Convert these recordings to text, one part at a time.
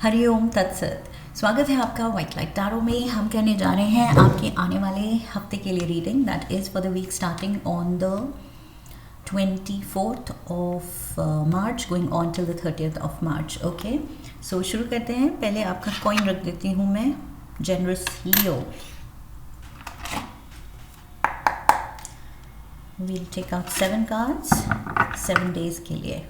हरिओम तत्सत। स्वागत है आपका व्हाइट लाइट टैरो में। हम करने जा रहे हैं आपके आने वाले हफ्ते के लिए reading, that is for the week starting on the 24th of March going on till the 30th of March. Okay, so शुरू करते हैं। पहले आपका कॉइन रख देती हूँ मैं, generous Leo. We'll take out 7 cards 7 days के लिए।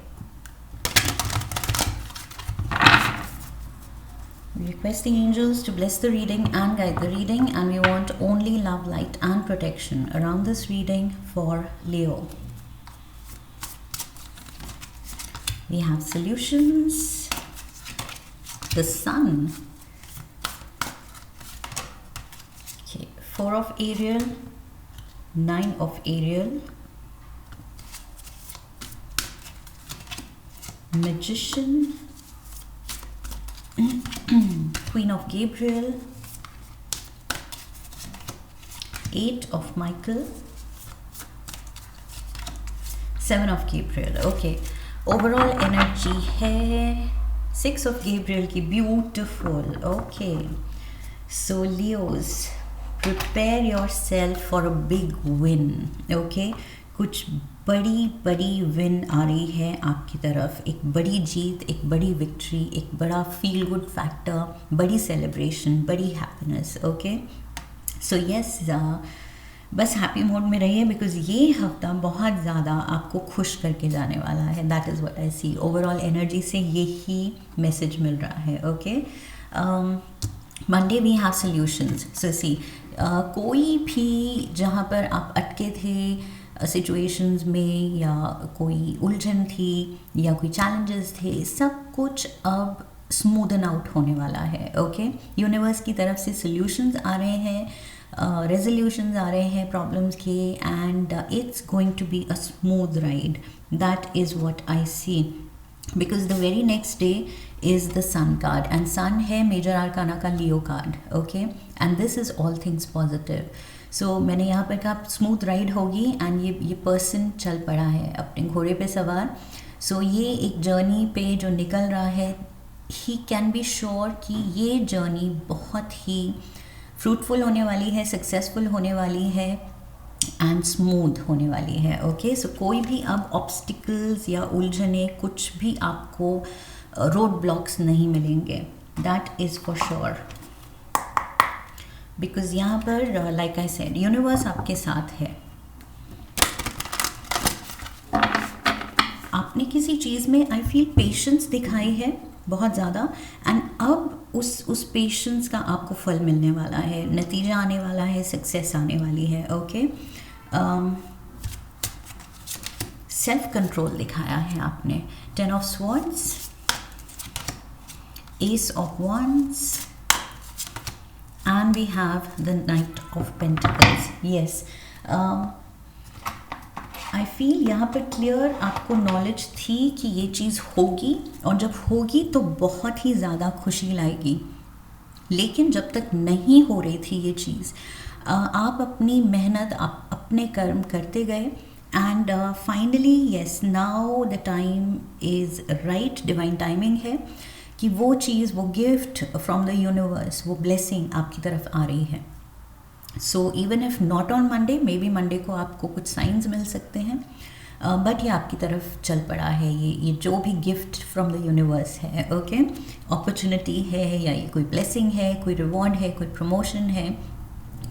We request the angels to bless the reading and guide the reading, and we want only love, light and protection around this reading for Leo. We have solutions. The Sun. Okay, 4 of Ariel, 9 of Ariel, Magician, Queen of Gabriel, 8 of Michael, 7 of Gabriel. Okay, overall energy है 6 of Gabriel की, beautiful. Okay, so Leos, prepare yourself for a big win. Okay, कुछ बड़ी बड़ी win आ रही है आपकी तरफ, एक बड़ी जीत, एक बड़ी विक्ट्री, एक बड़ा फील गुड फैक्टर, बड़ी सेलिब्रेशन, बड़ी हैप्पीनेस। ओके, सो यस, बस हैप्पी मोड में रहिए बिकॉज ये हफ्ता बहुत ज़्यादा आपको खुश करके जाने वाला है। That is what I see. Overall energy से यही मैसेज मिल रहा है। Okay, Monday we have solutions. So see, कोई भी जहाँ पर आप अटके थे सिचुएशंस में, या कोई उलझन थी, या कोई चैलेंजेस थे, सब कुछ अब स्मूदन आउट होने वाला है। ओके, यूनिवर्स की तरफ से सॉल्यूशंस आ रहे हैं, रेजोल्यूशंस आ रहे हैं प्रॉब्लम्स के, and it's going to be a smooth ride. That is what I see, because the very next day is the sun card, and sun है मेजर आर्काना का Leo card. Okay, and this is all things positive. So मैंने यहाँ पर कहा smooth ride होगी, and ये person चल पड़ा है अपने घोड़े पे सवार। सो ये एक जर्नी पे जो निकल रहा है, ही कैन बी श्योर कि ये जर्नी बहुत ही फ्रूटफुल होने वाली है, सक्सेसफुल होने वाली है, एंड स्मूथ होने वाली है। ओके, सो कोई भी अब ऑब्स्टिकल्स या उलझने, कुछ भी आपको रोड ब्लॉक्स नहीं मिलेंगे। That is for sure, because यहाँ पर लाइक आई सेड, यूनिवर्स आपके साथ है। आपने किसी चीज़ में आई फील पेशेंस दिखाई है बहुत ज़्यादा, एंड अब उस पेशेंस का आपको फल मिलने वाला है, नतीजा आने वाला है, सक्सेस आने वाली है। ओके, सेल्फ कंट्रोल दिखाया है आपने। 10 of swords, S of wands, and we have the Knight of Pentacles. Yes, I feel यहाँ पर क्लियर आपको नॉलेज थी कि ये चीज़ होगी, और जब होगी तो बहुत ही ज़्यादा खुशी लाएगी। लेकिन जब तक नहीं हो रही थी ये चीज़, आप अपनी मेहनत, आप अपने कर्म करते गए, and finally yes, now the time is right, divine timing है कि वो चीज़, वो गिफ्ट फ्रॉम द यूनिवर्स, वो ब्लेसिंग आपकी तरफ आ रही है। So even if not on Monday, may be Monday को आपको कुछ साइंस मिल सकते हैं, बट ये आपकी तरफ चल पड़ा है। ये जो भी गिफ्ट फ्रॉम द यूनिवर्स है, ओके, अपॉर्चुनिटी है, या ये कोई ब्लेसिंग है, कोई रिवॉर्ड है, कोई प्रमोशन है,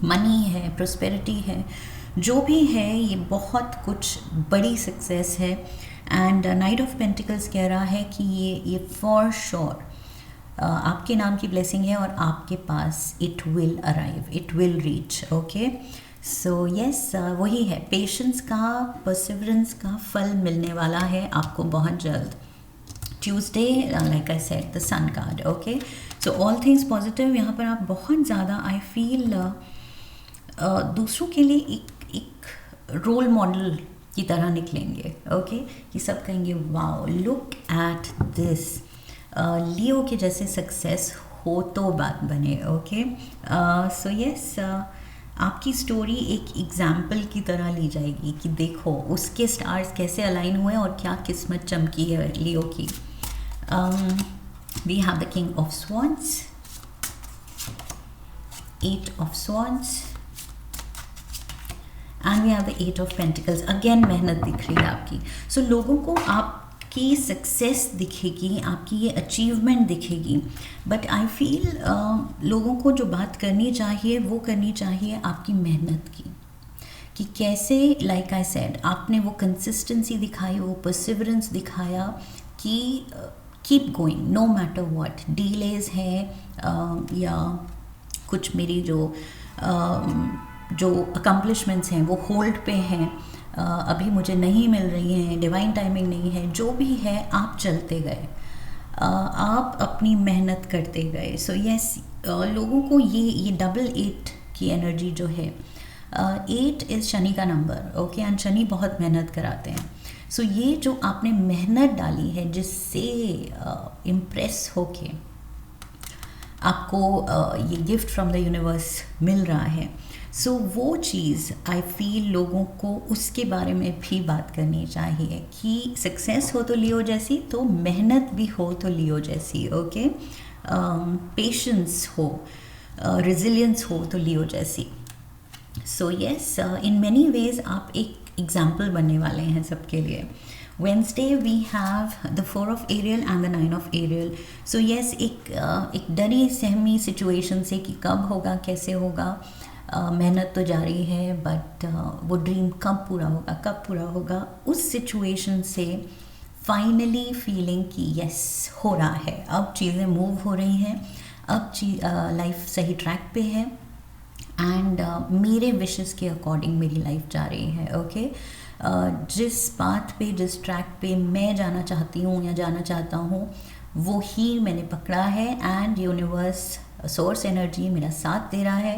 मनी है, प्रोस्पेरिटी है, जो भी है, ये बहुत कुछ बड़ी सक्सेस है। एंड नाइट ऑफ पेंटिकल्स कह रहा है कि ये फॉर श्योर आपके नाम की ब्लेसिंग है, और आपके पास it will arrive, it will reach. Okay, so yes, वही है, पेशेंस का, परसिवरेंस का फल मिलने वाला है आपको बहुत जल्द। Tuesday, like I said, the sun card. Okay, so all things positive. यहाँ पर आप बहुत ज़्यादा आई फील दूसरों के लिए एक रोल मॉडल की तरह निकलेंगे। ओके, कि सब कहेंगे वाओ, लुक एट दिस, लियो के जैसे सक्सेस हो तो बात बने। ओके, सो यस, आपकी स्टोरी एक एग्जाम्पल की तरह ली जाएगी कि देखो उसके स्टार्स कैसे अलाइन हुए और क्या किस्मत चमकी है लियो की। We have the King of Swords, 8 of Swords, and we have the 8 of Pentacles. Again मेहनत दिख रही है आपकी. So लोगों को आपकी सक्सेस दिखेगी, आपकी ये अचीवमेंट दिखेगी, बट आई फील लोगों को जो बात करनी चाहिए वो करनी चाहिए आपकी मेहनत की, कि कैसे, लाइक आई सेड, आपने वो कंसिस्टेंसी दिखाई, वो परसिवरेंस दिखाया कि keep going no matter what. Delays है या कुछ मेरी जो अकम्पलिशमेंट्स हैं वो होल्ड पे हैं, अभी मुझे नहीं मिल रही हैं, डिवाइन टाइमिंग नहीं है, जो भी है आप चलते गए, आप अपनी मेहनत करते गए. सो यस, लोगों को ये डबल 8 की एनर्जी जो है, 8 इज़ शनि का नंबर, ओके, एंड शनि बहुत मेहनत कराते हैं. सो ये जो आपने मेहनत डाली है, जिससे इम्प्रेस होके आपको ये गिफ्ट फ्रॉम द यूनिवर्स मिल रहा है, सो वो चीज़ आई फील लोगों को उसके बारे में भी बात करनी चाहिए कि सक्सेस हो तो लियो जैसी, तो मेहनत भी हो तो लियो जैसी, ओके, पेशेंस हो, रेजिलियंस हो तो लियो जैसी. So yes, in many ways आप एक एग्जाम्पल बनने वाले हैं सबके लिए. Wednesday we have the 4 of Ariel and the 9 of Ariel. So yes, एक डरी सहमी सिचुएशन से कि कब होगा, कैसे होगा, मेहनत तो जारी है, बट वो ड्रीम कब पूरा होगा, उस सिचुएशन से फाइनली फीलिंग कि यस हो रहा है, अब चीज़ें मूव हो रही हैं, अब लाइफ सही ट्रैक पे है, एंड मेरे विशेस के अकॉर्डिंग मेरी लाइफ जा रही है, ओके. जिस पाथ पे, जिस ट्रैक पे मैं जाना चाहती हूँ या जाना चाहता हूँ, वो ही मैंने पकड़ा है, एंड यूनिवर्स, सोर्स एनर्जी मेरा साथ दे रहा है,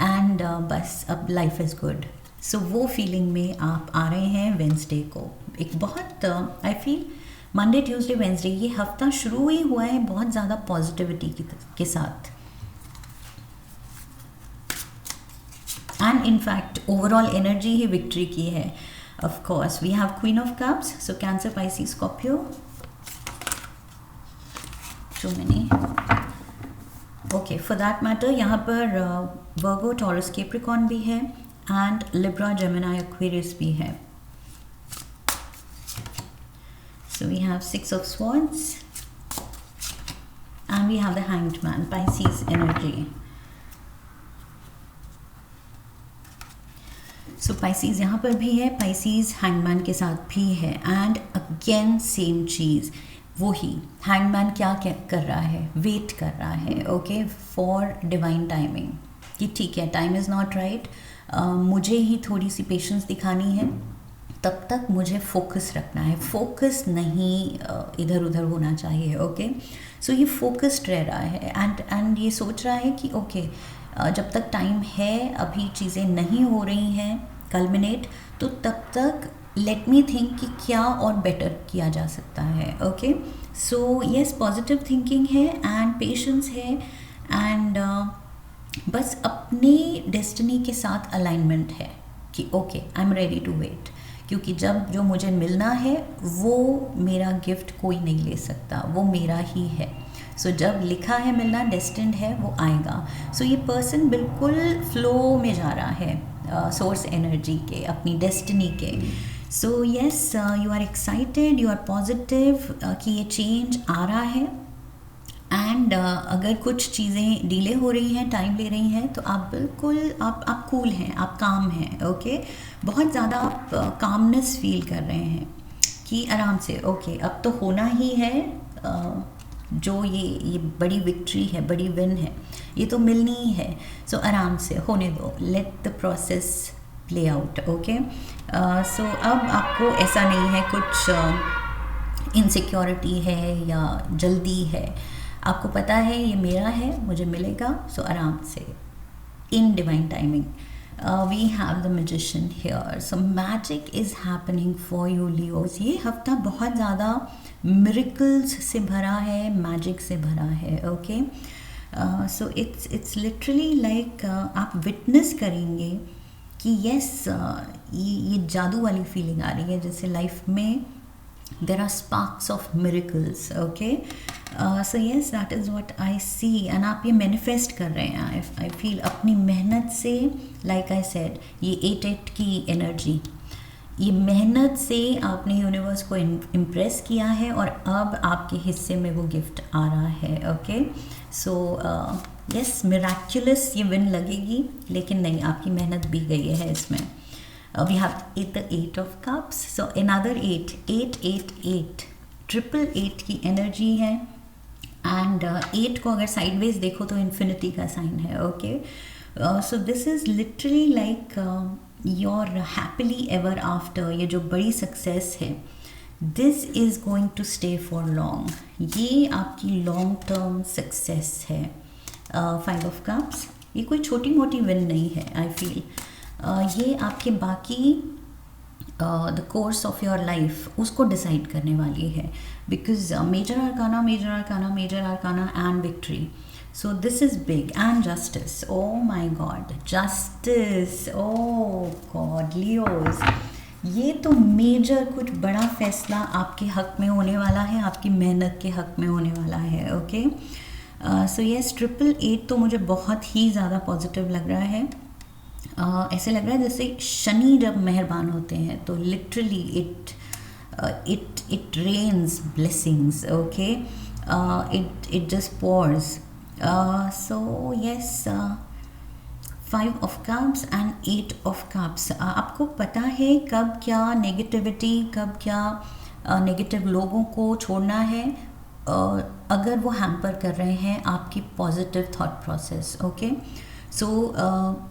एंड बस अब लाइफ इज़ गुड. सो वो फीलिंग में आप आ रहे हैं वेंसडे को. एक बहुत I feel Monday, Tuesday, Wednesday, ये हफ्ता शुरू ही हुआ है बहुत ज़्यादा पॉजिटिविटी के साथ. And in fact overall energy he victory की है. Of course, we have Queen of Cups, so Cancer, Pisces, Scorpio. Too many. Okay, for that matter, यहाँ पर Virgo, Taurus, Capricorn भी है, and Libra, Gemini, Aquarius भी है. So we have 6 of Swords, and we have the Hanged Man, Pisces energy. So Pisces यहाँ पर भी है, Pisces हैंगमैन के साथ भी है, एंड अगेन सेम चीज़, वही हैंगमैन क्या कर रहा है, वेट कर रहा है, ओके, फॉर डिवाइन टाइमिंग, कि ठीक है, टाइम इज़ नॉट राइट, मुझे ही थोड़ी सी पेशेंस दिखानी है, तब तक मुझे फोकस रखना है, फोकस नहीं इधर उधर होना चाहिए, ओके. सो ये फोकस्ड रह रहा है, एंड ये सोच रहा है कि ओके, जब तक टाइम है, अभी चीज़ें नहीं हो रही हैं कल्मिनेट, तो तब तक लेट मी थिंक कि क्या और बेटर किया जा सकता है, okay. So yes, positive thinking है, एंड पेशेंस है, एंड बस अपनी डेस्टिनी के साथ अलाइनमेंट है कि okay, I am ready to wait, क्योंकि जब जो मुझे मिलना है वो मेरा गिफ्ट कोई नहीं ले सकता, वो मेरा ही है. सो जब लिखा है मिलना, डेस्टिन्ड है, वो आएगा. सो ये पर्सन बिल्कुल फ्लो में जा रहा है सोर्स एनर्जी के, अपनी डेस्टिनी के. So yes, you are excited, you are positive कि ये चेंज आ रहा है, एंड अगर कुछ चीज़ें डिले हो रही हैं, टाइम ले रही हैं, तो आप बिल्कुल आप कूल हैं, आप काम हैं, ओके. बहुत ज़्यादा आप कामनेस फील कर रहे हैं कि आराम से, ओके, अब तो होना ही है, जो ये बड़ी विक्ट्री है, बड़ी विन है, ये तो मिलनी ही है. सो आराम से होने दो, let the process play out, okay. So अब आपको ऐसा नहीं है कुछ इनसिक्योरिटी है या जल्दी है, आपको पता है ये मेरा है, मुझे मिलेगा. सो आराम से, in divine timing. We have the magician here. So magic is happening for you, Leos. ये हफ्ता बहुत ज़्यादा miracles से भरा है, magic से भरा है, okay? So it's literally like आप witness करेंगे कि yes, ये जादू वाली फीलिंग आ रही है, जैसे लाइफ में there are sparks of miracles. Okay, so yes, that is what I see. And आप ये manifest कर रहे हैं. I feel अपनी मेहनत से, like I said, ये 8-8 की energy, ये मेहनत से आपने यूनिवर्स को इम्प्रेस किया है और अब आपके हिस्से में वो गिफ्ट आ रहा है. ओके, सो यस, मिराक्युलस ये विन लगेगी, लेकिन नहीं, आपकी मेहनत भी गई है इसमें. We have the 8 of cups, so another 8, 8 8 8, 888 की एनर्जी है. एंड 8 को अगर साइडवेज देखो तो इन्फिनिटी का साइन है. Okay, so this is literally like your happily ever after. ये जो बड़ी सक्सेस है, this is going to stay for long. ये आपकी लॉन्ग टर्म सक्सेस है. 5 ऑफ कप्स, ये कोई छोटी मोटी विन नहीं है. आई फील ये आपके बाकी the course of your life उसको डिसाइड करने वाली है. Because major arcana, major arcana, major arcana and victory. So this is big. And justice. Oh my God. Justice. Oh God. Leos. ये तो मेजर कुछ बड़ा फैसला आपके हक में होने वाला है, आपकी मेहनत के हक में होने वाला है. ओके, सो यस, 888 तो मुझे बहुत ही ज़्यादा पॉजिटिव लग रहा है. ऐसे लग रहा है जैसे शनि जब मेहरबान होते हैं तो literally it rains blessings. Okay, it just pours. So yes, 5 of cups and 8 of cups. आपको पता है कब क्या नेगेटिविटी, कब क्या नेगेटिव लोगों को छोड़ना है अगर वो हैम्पर कर रहे हैं आपकी पॉजिटिव थॉट प्रोसेस. ओके, सो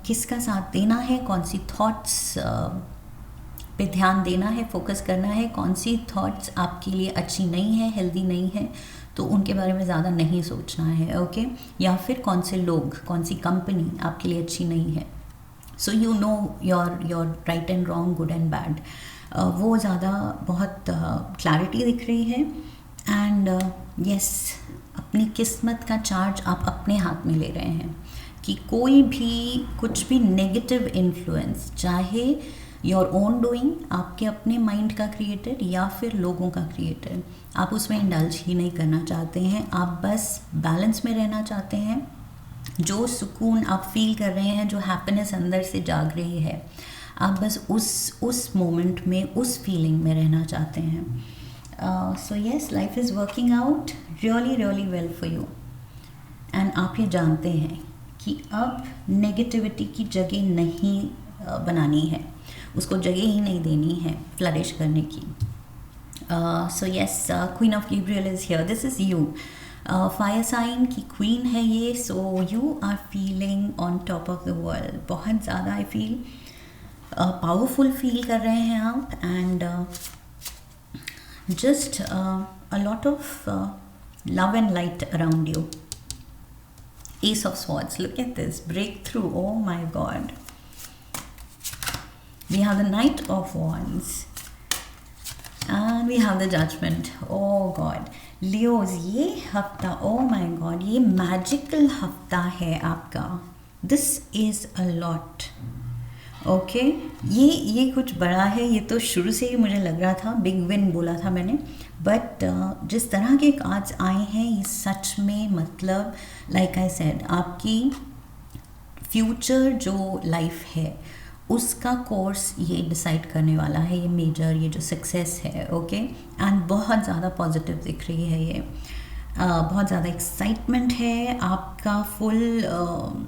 किसका साथ देना है, कौन सी थॉट्स पे ध्यान देना है, फोकस करना है, कौन सी थॉट्स आपके लिए अच्छी नहीं है, हेल्दी नहीं है, तो उनके बारे में ज़्यादा नहीं सोचना है. ओके, या फिर कौन से लोग, कौन सी कंपनी आपके लिए अच्छी नहीं है. So you know your right and wrong, good and bad. वो ज़्यादा बहुत क्लैरिटी दिख रही है. एंड यस, अपनी किस्मत का चार्ज आप अपने हाथ में ले रहे हैं कि कोई भी कुछ भी नेगेटिव इन्फ्लुएंस, चाहे योर ओन डूइंग, आपके अपने माइंड का क्रिएटेड या फिर लोगों का क्रिएटेड, आप उसमें इंडल्ज ही नहीं करना चाहते हैं. आप बस बैलेंस में रहना चाहते हैं. जो सुकून आप फील कर रहे हैं, जो हैप्पीनेस अंदर से जाग रही है, आप बस उस मोमेंट में, उस फीलिंग में रहना चाहते हैं. So yes, life is working out really really well for you. And आप ये जानते हैं कि अब नेगेटिविटी की जगह नहीं बनानी है, उसको जगह ही नहीं देनी है फ्लरिश करने की. So yes, queen of Gabriel is here. This is you. Fire sign की क्वीन है ये. So you are feeling on top of the world. बहुत ज़्यादा आई फील पावरफुल फील कर रहे हैं आप. And just a lot of love and light around you. Ace of Swords. Look at this breakthrough. Oh my God. We have the Knight of Wands and we have the Judgment. Oh God. Leos, ये हफ्ता, oh my God, ये magical हफ्ता है आपका. This is a lot. Okay, ये कुछ बड़ा है. ये तो शुरू से ही मुझे लग रहा था, बिग विन बोला था मैंने. बट जिस तरह के कार्ड्स आए हैं, ये सच में मतलब लाइक आई सेड, आपकी फ्यूचर जो लाइफ है उसका कोर्स ये डिसाइड करने वाला है. ये मेजर, ये जो सक्सेस है. ओके, एंड बहुत ज़्यादा पॉजिटिव दिख रही है ये. बहुत ज़्यादा एक्साइटमेंट है, आपका फुल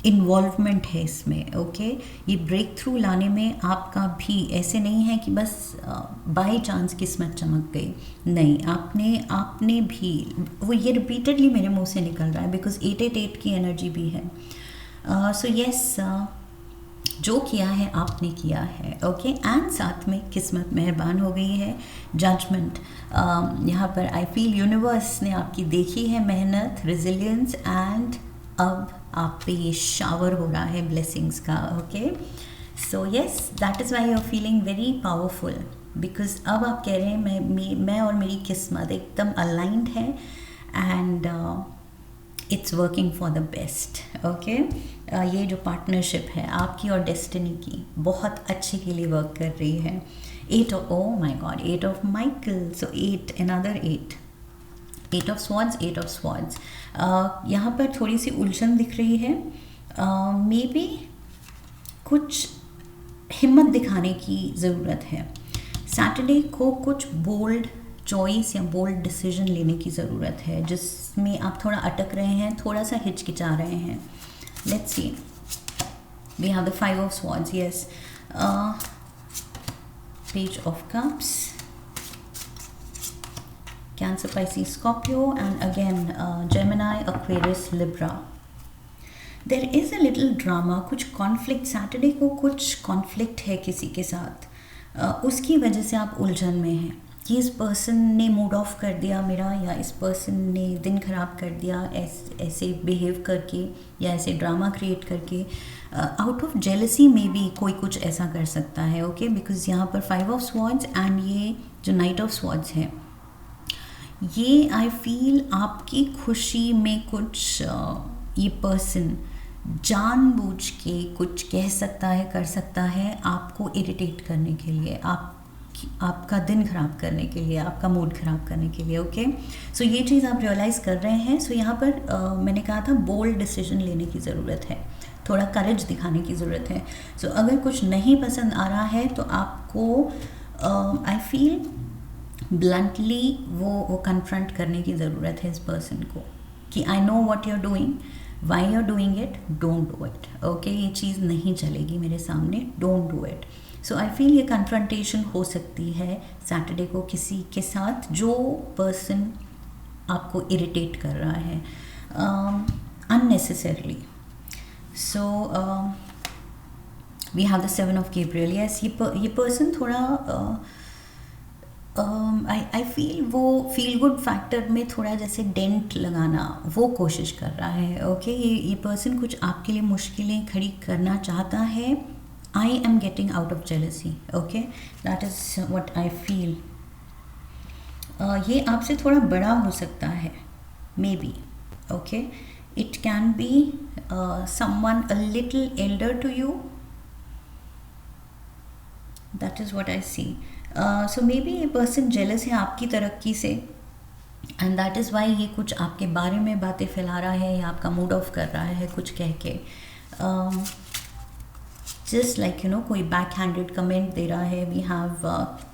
इन्वॉल्वमेंट है इसमें. ओके, ये ब्रेक थ्रू लाने में आपका भी ऐसे नहीं है कि बस बाय चांस किस्मत चमक गई. नहीं, आपने भी, वो ये रिपीटेडली मेरे मुंह से निकल रहा है बिकॉज 888 की एनर्जी भी है. सो यस, जो किया है आपने किया है. ओके, एंड साथ में किस्मत मेहरबान हो गई है. जजमेंट, यहाँ पर आई फील यूनिवर्स ने आपकी देखी है मेहनत, रेजिलियंस, एंड अब आप पे ये शावर हो रहा है ब्लेसिंग्स का. Okay, so yes, that is why you are feeling very powerful because अब आप कह रहे हैं मैं और मेरी किस्मत एकदम अलाइंड है. And it's working for the best. Okay, ये जो पार्टनरशिप है आपकी और डेस्टिनी की, बहुत अच्छे के लिए वर्क कर रही है। 8 of, oh my God, 8 of Michael, so 8, another 8, 8 of swords, 8 of swords. यहाँ पर थोड़ी सी उलझन दिख रही है। मे बी कुछ हिम्मत दिखाने की ज़रूरत है। सैटरडे को कुछ बोल्ड चॉइस या बोल्ड डिसीजन लेने की ज़रूरत है, जिसमें आप थोड़ा अटक रहे हैं, थोड़ा सा हिचकिचा रहे हैं। Let's see, we have the 5 of swords, yes, page of cups, Cancer, Pisces, Scorpio, and again Gemini, Aquarius, Libra. There is a little drama, कुछ कॉन्फ्लिक्ट, सैटरडे को कुछ कॉन्फ्लिक्ट है किसी के साथ, उसकी वजह से आप उलझन में हैं कि इस पर्सन ने मूड ऑफ कर दिया मेरा, या इस पर्सन ने दिन ख़राब कर दिया ऐसे बिहेव करके, या ऐसे ड्रामा क्रिएट करके। आउट ऑफ जेलसी में भी कोई कुछ ऐसा कर सकता है। ओके, बिकॉज यहाँ पर 5 ऑफ स्वॉर्ड्स एंड ये जो नाइट ऑफ स्वॉर्ड्स है, ये आई फील आपकी खुशी में कुछ ये पर्सन जानबूझ के कुछ कह सकता है, कर सकता है, आपको इरिटेट करने के लिए, आपका दिन ख़राब करने के लिए, आपका मूड ख़राब करने के लिए। ओके, सो ये चीज़ आप रियलाइज़ कर रहे हैं। सो यहाँ पर मैंने कहा था बोल्ड डिसीजन लेने की ज़रूरत है, थोड़ा करेज दिखाने की ज़रूरत है। सो अगर कुछ नहीं पसंद आ रहा है तो आपको आई फील ब्लंटली वो कन्फ्रंट करने की ज़रूरत है इस पर्सन को, कि I know what you are doing, why you are doing it, don't do it. Okay, ये चीज़ नहीं चलेगी मेरे सामने, don't do it. So I feel ये कन्फ्रंटेशन हो सकती है सैटरडे को किसी के साथ जो पर्सन आपको इरिटेट कर रहा है unnecessarily. So we have the 7 of Gabriel. Yes, ये पर्सन थोड़ा आई फील वो फील गुड फैक्टर में थोड़ा जैसे डेंट लगाना वो कोशिश कर रहा है। ओके, ये पर्सन कुछ आपके लिए मुश्किलें खड़ी करना चाहता है। I am getting out of jealousy. Okay, that is what I feel. ये आपसे थोड़ा बड़ा हो सकता है, maybe. Okay, it can be someone a little elder to you, that is what I see. So maybe ये person jealous है आपकी तरक्की से, एंड दैट इज़ वाई ये कुछ आपके बारे में बातें फैला रहा है या आपका मूड ऑफ कर रहा है कुछ कह के। जस्ट लाइक यू नो कोई बैक हैंडेड कमेंट दे रहा है। We have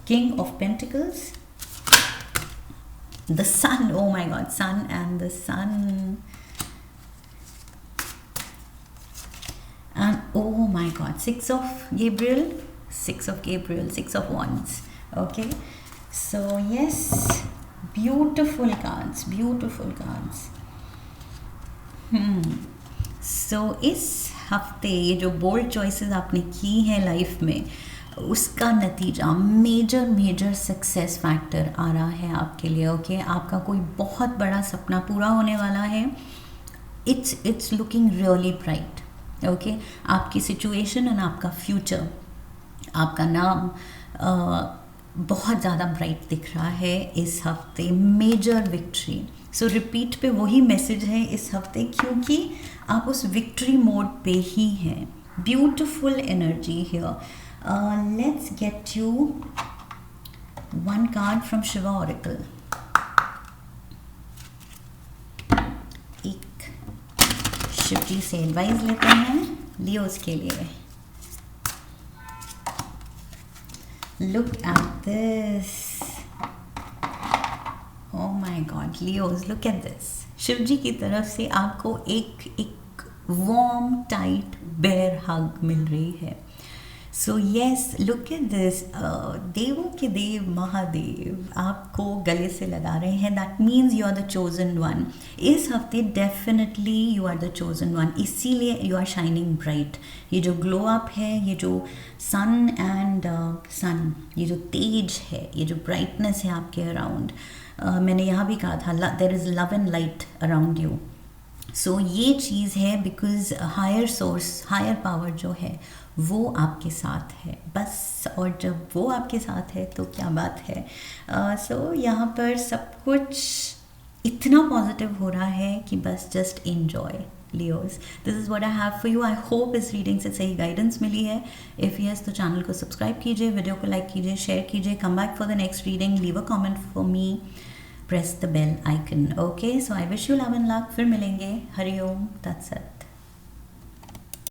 king of pentacles, the sun, oh my god, sun and the sun, and oh my god, 6 of Gabriel, 6 of Gabriel, 6 of wands. Okay, so yes, beautiful cards, beautiful cards. So इस हफ्ते ये जो bold choices आपने की हैं life में, उसका नतीजा मेजर सक्सेस फैक्टर आ रहा है आपके लिए। ओके, आपका कोई बहुत बड़ा सपना पूरा होने वाला है। It's looking really bright. Okay, आपकी सिचुएशन एंड आपका फ्यूचर, आपका नाम बहुत ज़्यादा ब्राइट दिख रहा है इस हफ्ते। Major victory. सो रिपीट पे वही मैसेज है इस हफ्ते, क्योंकि आप उस विक्ट्री मोड पे ही हैं। Beautiful energy here. Let's get you one card from Shiva Oracle. एक शिव जी से एडवाइस लेते हैं लियोस के लिए। Look at this. Oh my God, Leos, look at this. Shiv जी की तरफ से आपको एक warm, tight, bear hug मिल रही है। So yes, look at this. देवों के देव महादेव आपको गले से लगा रहे हैं। That means you are the chosen one. इस हफ्ते definitely you are the chosen one, इसीलिए यू आर शाइनिंग ब्राइट। ये जो ग्लो अप है, ये जो सन एंड सन, ये जो तेज है, ये जो ब्राइटनेस है आपके अराउंड, मैंने यहाँ भी कहा था there is love and light around you. So ये चीज़ है because higher source, higher power जो है वो आपके साथ है बस। और जब वो आपके साथ है तो क्या बात है। सो यहाँ पर सब कुछ इतना पॉजिटिव हो रहा है कि बस just enjoy Leos. This is what I have for you. I hope इस रीडिंग से सही गाइडेंस मिली है. इफ़ यस तो चैनल को सब्सक्राइब कीजिए, वीडियो को लाइक कीजिए, शेयर कीजिए. Come back for the next reading, leave a comment for me, press the bell icon. Okay, so I wish you love and luck. फिर मिलेंगे. हरि ओम. That's it.